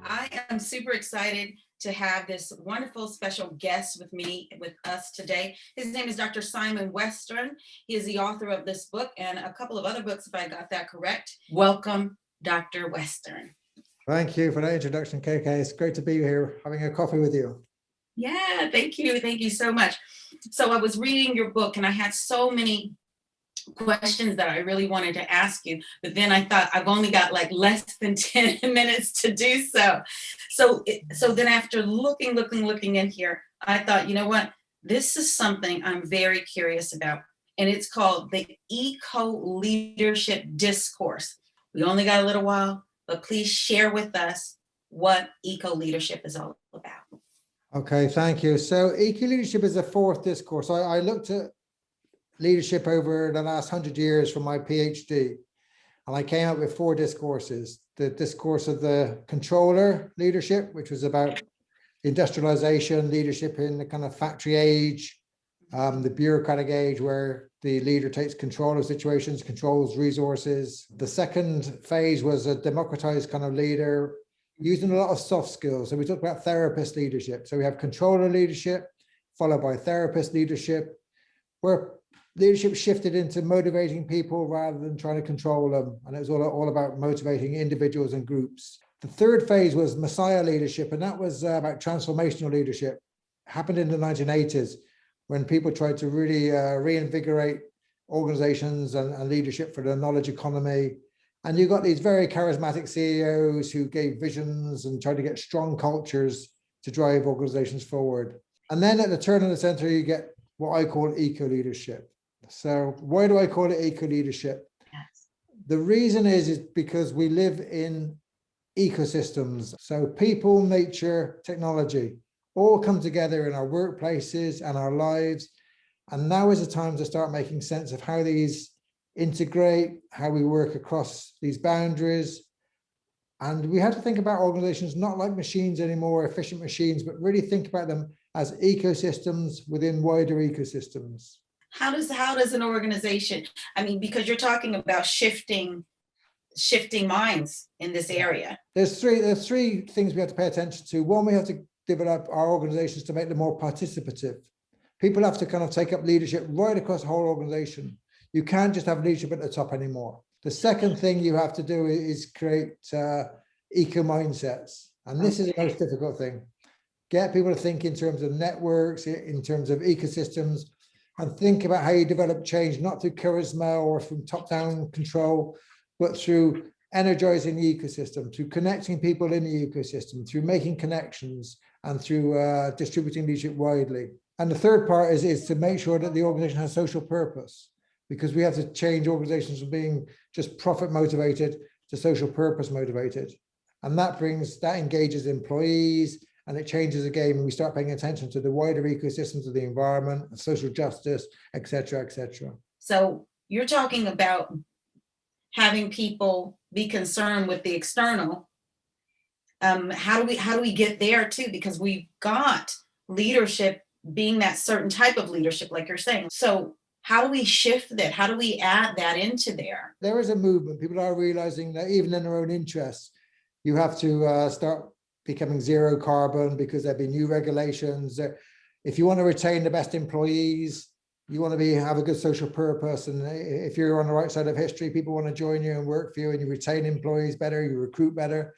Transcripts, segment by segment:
I am super excited to have this wonderful special guest with us today. His name is Dr. Simon Western. He is the author of this book and a couple of other books, if I got that correct. Welcome, Dr. Western. Thank you for that introduction, KK. It's great to be here having a coffee with you. Yeah, thank you. Thank you so much. So I was reading your book and I had so many questions that I really wanted to ask you, but then I thought I've only got like less than 10 minutes to do so. So then after looking in here, I thought, you know what? This is something I'm very curious about, and it's called the Eco Leadership Discourse. We only got a little while, but please share with us what eco leadership is all about. Okay, thank you. So eco leadership is the fourth discourse. I looked at leadership over the last 100 years for my PhD, and I came up with four discourses. The discourse of the controller leadership, which was about industrialization, leadership in the kind of factory age, the bureaucratic age where the leader takes control of situations, controls resources. The second phase was a democratized kind of leader using a lot of soft skills. So we talked about therapist leadership. So we have controller leadership, followed by therapist leadership, where leadership shifted into motivating people rather than trying to control them. And it was all about motivating individuals and groups. The third phase was Messiah leadership, and that was about transformational leadership. It happened in the 1980s when people tried to really reinvigorate organizations and leadership for the knowledge economy. And you got these very charismatic CEOs who gave visions and tried to get strong cultures to drive organizations forward. And then at the turn of the century, you get what I call eco leadership. So why do I call it eco leadership? Yes. The reason is because we live in ecosystems. So people, nature, technology all come together in our workplaces and our lives. And now is the time to start making sense of how these integrate, how we work across these boundaries. And we have to think about organizations not like machines anymore, efficient machines, but really think about them as ecosystems within wider ecosystems. How does an organization, I mean, because you're talking about shifting minds in this area. There's three things we have to pay attention to. One, we have to develop our organizations to make them more participative. People have to kind of take up leadership right across the whole organization. You can't just have leadership at the top anymore. The second thing you have to do is create eco mindsets. And this is the most difficult thing. Get people to think in terms of networks, in terms of ecosystems, and think about how you develop change, not through charisma or from top-down control, but through energizing the ecosystem, through connecting people in the ecosystem, through making connections, and through distributing leadership widely. And the third part is to make sure that the organization has social purpose, because we have to change organizations from being just profit motivated to social purpose motivated. And that engages employees, and it changes the game, and we start paying attention to the wider ecosystems of the environment, social justice, et cetera, et cetera. So you're talking about having people be concerned with the external. How do we get there too? Because we've got leadership being that certain type of leadership, like you're saying. So how do we shift that? How do we add that into there? There is a movement. People are realizing that even in their own interests, you have to start becoming zero carbon, because there'll be new regulations. If you want to retain the best employees, you want to have a good social purpose. And if you're on the right side of history, people want to join you and work for you, and you retain employees better, you recruit better.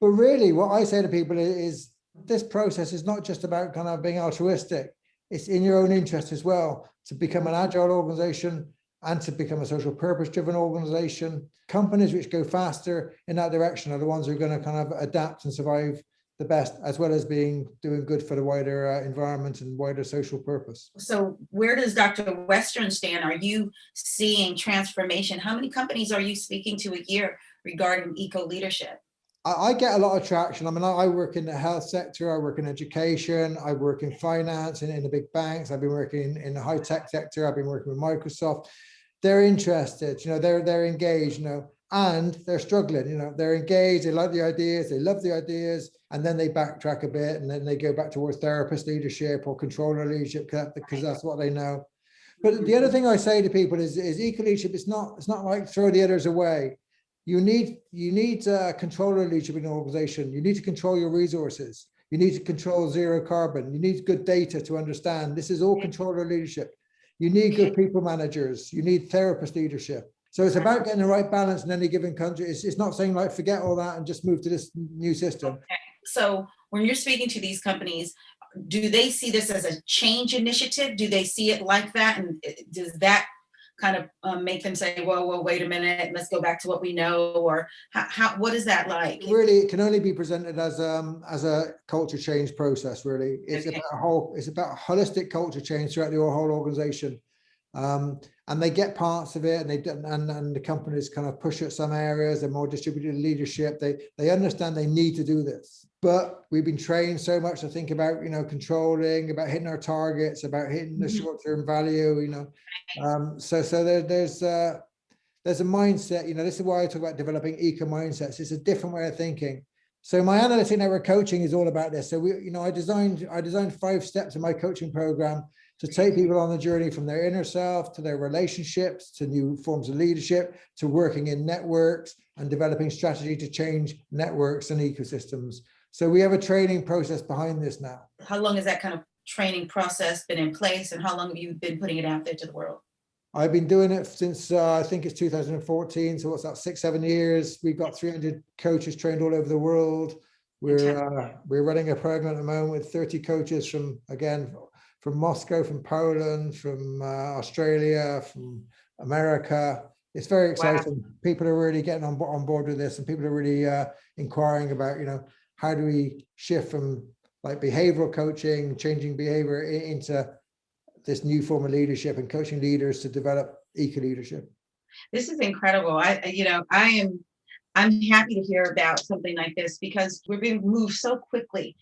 But really what I say to people is this process is not just about kind of being altruistic. It's in your own interest as well to become an agile organization and to become a social purpose driven organization. Companies which go faster in that direction are the ones who are going to kind of adapt and survive the best, as well as doing good for the wider environment and wider social purpose. So where does Dr. Western stand? Are you seeing transformation? How many companies are you speaking to a year regarding eco leadership? I get a lot of traction. I mean, I work in the health sector, I work in education, I work in finance and in the big banks. I've been working in the high tech sector. I've been working with Microsoft. They're interested, they're engaged, and they're struggling, they're engaged, they like the ideas, they love the ideas, and then they backtrack a bit, and then they go back towards therapist leadership or controller leadership because that's what they know. But the other thing I say to people is eco leadership, it's not like throw the others away. you need control of leadership in an organization. You need to control your resources. You need to control zero carbon. You need good data to understand. This is all control of leadership. You need good people managers. You need therapist leadership. So it's about getting the right balance in any given country. It's not saying like, forget all that and just move to this new system. Okay. So when you're speaking to these companies, do they see this as a change initiative? Do they see it like that? And does that kind of make them say, whoa, wait a minute, let's go back to what we know? Or what is that like? Really, it can only be presented as a culture change process. Really, it's Okay. about a holistic culture change throughout the whole organization. And they get parts of it, and the companies kind of push at some areas. They're more distributed leadership. They understand they need to do this, but we've been trained so much to think about, controlling, about hitting our targets, about hitting the short-term value. So there's a mindset. This is why I talk about developing eco mindsets. It's a different way of thinking. So my analytic network coaching is all about this. So I designed 5 steps in my coaching program to take people on the journey from their inner self to their relationships, to new forms of leadership, to working in networks and developing strategy to change networks and ecosystems. So we have a training process behind this now. How long has that kind of training process been in place, and how long have you been putting it out there to the world? I've been doing it since I think it's 2014. So what's that, 6-7 years? We've got 300 coaches trained all over the world. We're running a program at the moment with 30 coaches from Moscow, from Poland, from Australia, from America. It's very exciting. Wow. People are really getting on board with this, and people are really inquiring about, how do we shift from like behavioral coaching, changing behavior into this new form of leadership and coaching leaders to develop eco leadership. This is incredible. I'm happy to hear about something like this, because we're being moved so quickly.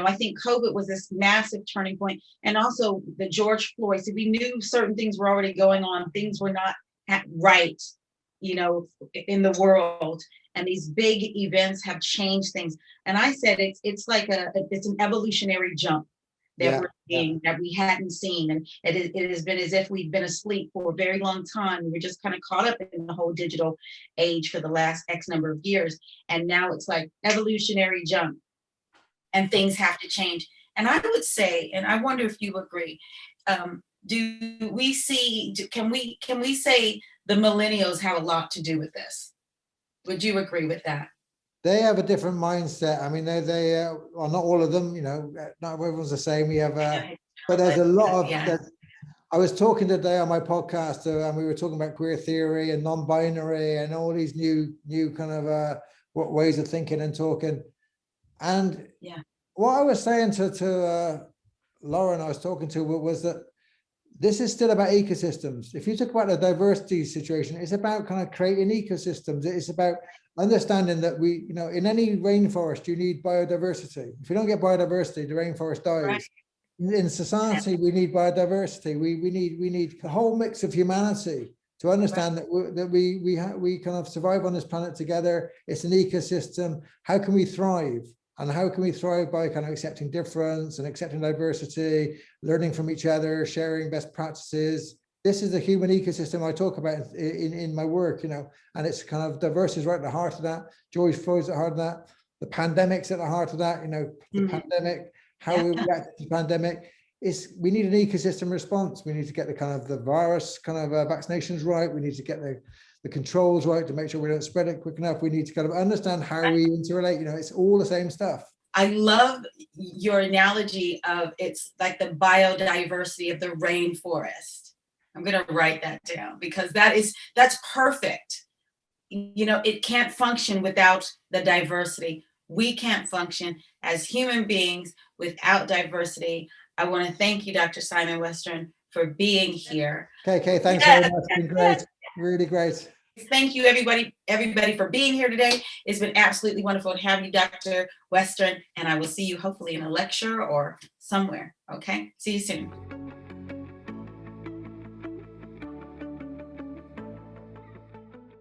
I think COVID was this massive turning point, and also the George Floyd. So we knew certain things were already going on. Things were not right, in the world, and these big events have changed things. And I said it's like it's an evolutionary jump that we're seeing that we hadn't seen, and it has been as if we've been asleep for a very long time. We're just kind of caught up in the whole digital age for the last X number of years, and now it's like evolutionary jump, and things have to change. And I would say, and I wonder if you agree, can we say the millennials have a lot to do with this? Would you agree with that? They have a different mindset. I mean, they well, not all of them, not everyone's the same. We have, but there's a lot of, I was talking today on my podcast, and we were talking about queer theory and non-binary and all these new kind of ways of thinking and talking. And what I was saying to Lauren, I was talking to, was that this is still about ecosystems. If you talk about the diversity situation, it's about kind of creating ecosystems. It's about understanding that we, in any rainforest, you need biodiversity. If you don't get biodiversity, the rainforest dies. Right. In society, we need biodiversity. We need the whole mix of humanity to understand that we kind of survive on this planet together. It's an ecosystem. How can we thrive? And how can we thrive? By kind of accepting difference and accepting diversity, learning from each other, sharing best practices. This is the human ecosystem I talk about in my work, and it's kind of diversity is right at the heart of that. George Floyd's at the heart of that. The pandemic's at the heart of that, the pandemic, how we react to the pandemic. We need an ecosystem response. We need to get the kind of the virus kind of vaccinations right. We need to get the controls right to make sure we don't spread it quick enough. We need to kind of understand how we interrelate. It's all the same stuff. I love your analogy of it's like the biodiversity of the rainforest. I'm going to write that down, because that's perfect. It can't function without the diversity. We can't function as human beings without diversity. I want to thank you, Dr. Simon Western, for being here. Okay, thanks very much. It's been great. Really great. Thank you, everybody for being here today. It's been absolutely wonderful to have you, Dr. Western, and I will see you hopefully in a lecture or somewhere. Okay, see you soon.